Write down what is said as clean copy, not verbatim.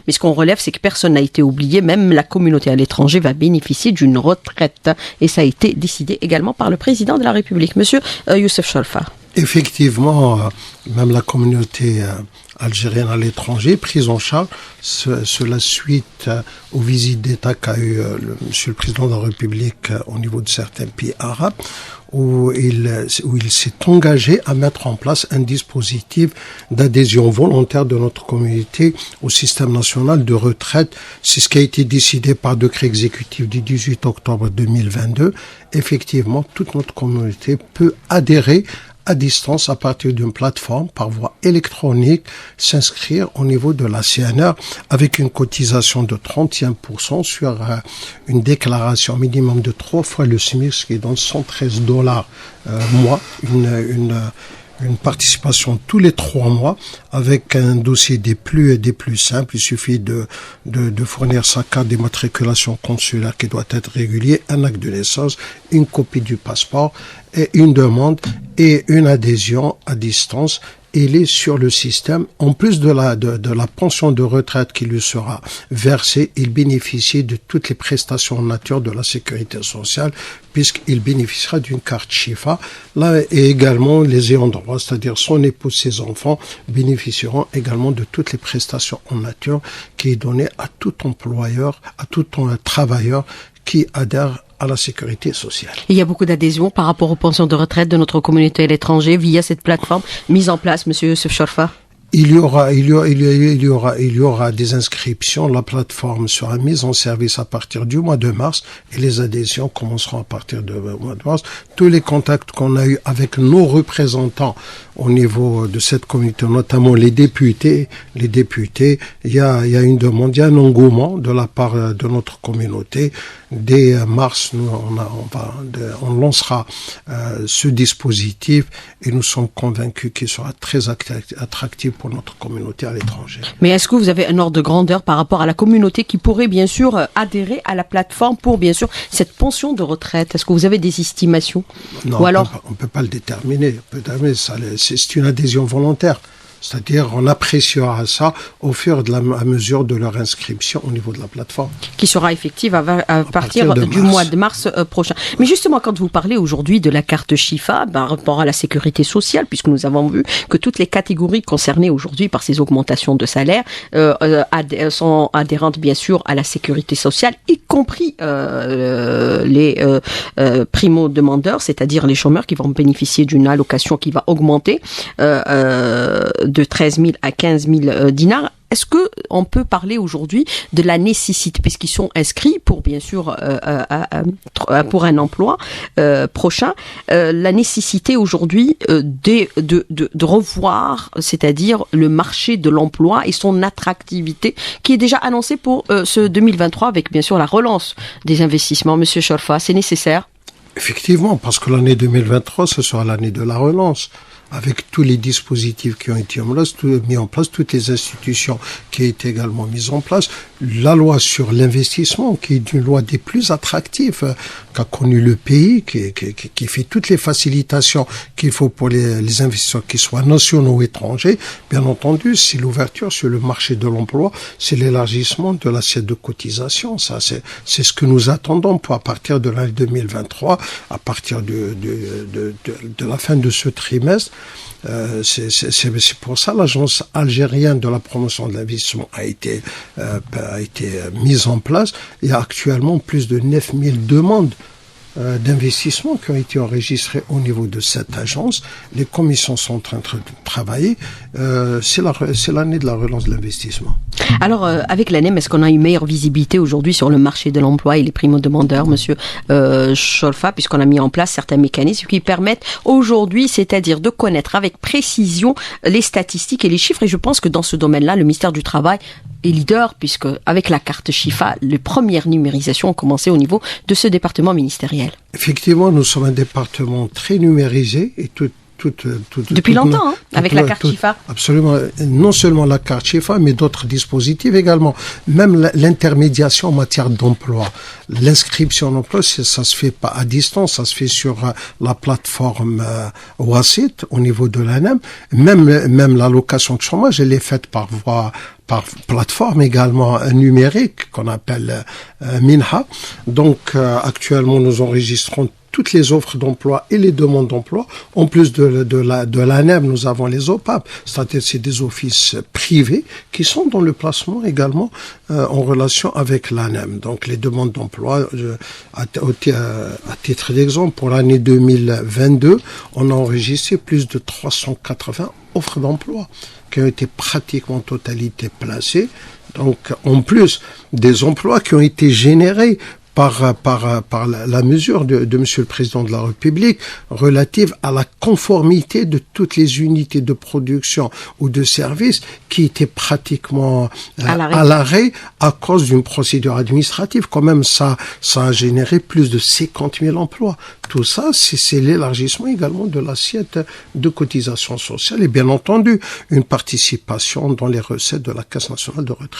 Mais ce qu'on relève, c'est que personne n'a été oublié. Même la communauté à l'étranger va bénéficier d'une retraite. Et ça a été décidé également par le président de la République, Monsieur Youssef Cholfa. Effectivement, même la communauté algérienne à l'étranger, prise en charge, cela suite aux visites d'État qu'a eu Monsieur le Président de la République au niveau de certains pays arabes, où il s'est engagé à mettre en place un dispositif d'adhésion volontaire de notre communauté au système national de retraite. C'est ce qui a été décidé par décret exécutif du 18 octobre 2022. Effectivement, toute notre communauté peut adhérer à distance à partir d'une plateforme par voie électronique, s'inscrire au niveau de la CNR avec une cotisation de 31% sur une déclaration minimum de 3 fois le SMIC, ce qui donne $113 mois, une participation tous les 3 mois avec un dossier des plus simples. Il suffit de fournir sa carte d'immatriculation consulaire qui doit être régulier, un acte de naissance, une copie du passeport et une demande et une adhésion à distance. Il est sur le système. En plus de la pension de retraite qui lui sera versée, il bénéficie de toutes les prestations en nature de la sécurité sociale, puisqu'il bénéficiera d'une carte Chifa. Là, et également les ayants droit, c'est-à-dire son épouse, ses enfants, bénéficieront également de toutes les prestations en nature qui est donnée à tout employeur, à tout travailleur qui adhère à la sécurité sociale. Il y a beaucoup d'adhésions par rapport aux pensions de retraite de notre communauté à l'étranger via cette plateforme mise en place, Monsieur Youssef Cholfa. Il y aura des inscriptions. La plateforme sera mise en service à partir du mois de mars et les adhésions commenceront à partir du mois de mars. Tous les contacts qu'on a eus avec nos représentants au niveau de cette communauté, notamment les députés, il y a une demande, il y a un engouement de la part de notre communauté. Dès mars, on lancera ce dispositif et nous sommes convaincus qu'il sera très attractif pour notre communauté à l'étranger. Mais est-ce que vous avez un ordre de grandeur par rapport à la communauté qui pourrait bien sûr adhérer à la plateforme pour bien sûr cette pension de retraite? Est-ce que vous avez des estimations? Non, on peut pas le déterminer. C'est une adhésion volontaire. C'est-à-dire, on appréciera ça au fur et à mesure de leur inscription au niveau de la plateforme. Qui sera effective à partir du mois de mars prochain. Mais justement, quand vous parlez aujourd'hui de la carte Chifa, par rapport à la sécurité sociale, puisque nous avons vu que toutes les catégories concernées aujourd'hui par ces augmentations de salaire sont adhérentes bien sûr à la sécurité sociale, y compris les primo-demandeurs, c'est-à-dire les chômeurs qui vont bénéficier d'une allocation qui va augmenter de 13 000 à 15 000 dinars. Est-ce que on peut parler aujourd'hui de la nécessité, puisqu'ils sont inscrits pour bien sûr pour un emploi prochain, la nécessité aujourd'hui de revoir, c'est-à-dire le marché de l'emploi et son attractivité qui est déjà annoncé pour ce 2023 avec bien sûr la relance des investissements. Monsieur Cholfa, c'est nécessaire? Effectivement, parce que l'année 2023, ce sera l'année de la relance. Avec tous les dispositifs qui ont été mis en place, toutes les institutions qui ont été également mises en place, la loi sur l'investissement, qui est une loi des plus attractives qu'a connu le pays, qui fait toutes les facilitations qu'il faut pour les investisseurs, qu'ils soient nationaux ou étrangers. Bien entendu, c'est l'ouverture sur le marché de l'emploi, c'est l'élargissement de l'assiette de cotisation. Ça, c'est ce que nous attendons pour à partir de l'année 2023, à partir de la fin de ce trimestre. C'est pour ça l'agence algérienne de la promotion de l'investissement a été mise en place. Il y a actuellement plus de 9000 demandes d'investissement qui ont été enregistrées au niveau de cette agence. Les commissions sont en train de travailler. C'est l'année de la relance de l'investissement. Alors, avec l'ANEM, est-ce qu'on a une meilleure visibilité aujourd'hui sur le marché de l'emploi et les primo-demandeurs, Monsieur Cholfa, puisqu'on a mis en place certains mécanismes qui permettent aujourd'hui, c'est-à-dire de connaître avec précision les statistiques et les chiffres. Et je pense que dans ce domaine-là, le ministère du Travail est leader, puisque avec la carte Chifa, les premières numérisations ont commencé au niveau de ce département ministériel. Effectivement, nous sommes un département très numérisé et depuis longtemps, avec la carte Chifa. Absolument. Non seulement la carte Chifa, mais d'autres dispositifs également. Même l'intermédiation en matière d'emploi. L'inscription en emploi, ça se fait pas à distance, ça se fait sur la plateforme WASIT au niveau de l'ANEM. Même l'allocation de chômage, elle est faite par par plateforme également numérique qu'on appelle Minha. Donc actuellement nous enregistrons toutes les offres d'emploi et les demandes d'emploi. En plus de l'ANEM, nous avons les OPAP, c'est-à-dire c'est des offices privés qui sont dans le placement également en relation avec l'ANEM. Donc les demandes d'emploi, à titre d'exemple, pour l'année 2022, on a enregistré plus de 380 offres d'emploi qui ont été pratiquement en totalité placées. Donc en plus des emplois qui ont été générés par la mesure de Monsieur le Président de la République relative à la conformité de toutes les unités de production ou de services qui étaient pratiquement à l'arrêt à cause d'une procédure administrative. Quand même, ça a généré plus de 50 000 emplois. Tout ça, c'est l'élargissement également de l'assiette de cotisation sociale et bien entendu une participation dans les recettes de la Caisse nationale de retraite.